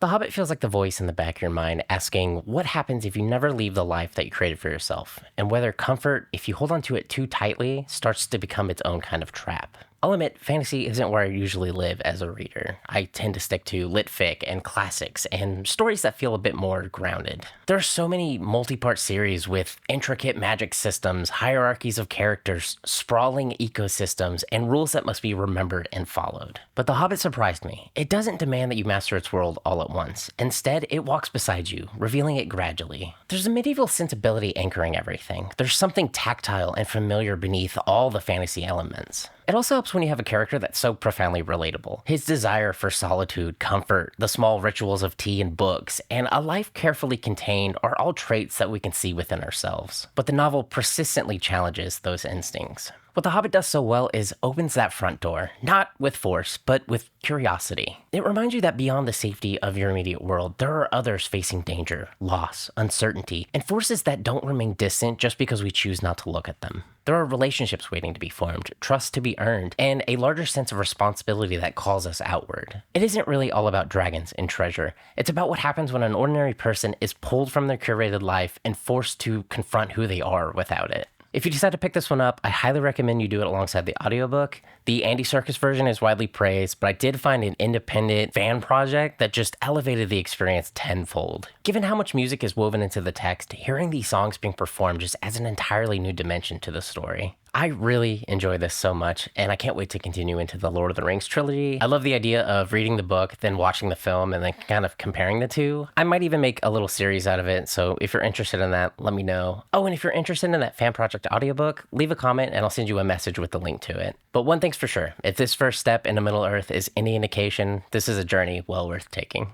The Hobbit feels like the voice in the back of your mind asking what happens if you never leave the life that you created for yourself, and whether comfort, if you hold onto it too tightly, starts to become its own kind of trap. I'll admit, fantasy isn't where I usually live as a reader. I tend to stick to lit fic and classics and stories that feel a bit more grounded. There are so many multi-part series with intricate magic systems, hierarchies of characters, sprawling ecosystems, and rules that must be remembered and followed. But The Hobbit surprised me. It doesn't demand that you master its world all at once. Instead, it walks beside you, revealing it gradually. There's a medieval sensibility anchoring everything. There's something tactile and familiar beneath all the fantasy elements. It also helps when you have a character that's so profoundly relatable. His desire for solitude, comfort, the small rituals of tea and books, and a life carefully contained are all traits that we can see within ourselves. But the novel persistently challenges those instincts. What The Hobbit does so well is opens that front door, not with force, but with curiosity. It reminds you that beyond the safety of your immediate world, there are others facing danger, loss, uncertainty, and forces that don't remain distant just because we choose not to look at them. There are relationships waiting to be formed, trust to be earned, and a larger sense of responsibility that calls us outward. It isn't really all about dragons and treasure. It's about what happens when an ordinary person is pulled from their curated life and forced to confront who they are without it. If you decide to pick this one up, I highly recommend you do it alongside the audiobook. The Andy Serkis version is widely praised, but I did find an independent fan project that just elevated the experience tenfold. Given how much music is woven into the text, hearing these songs being performed just adds an entirely new dimension to the story. I really enjoy this so much, and I can't wait to continue into the Lord of the Rings trilogy. I love the idea of reading the book, then watching the film, and then kind of comparing the two. I might even make a little series out of it, so if you're interested in that, let me know. Oh, and if you're interested in that fan project audiobook, leave a comment and I'll send you a message with the link to it. But one thing's for sure, if this first step into Middle-earth is any indication, this is a journey well worth taking.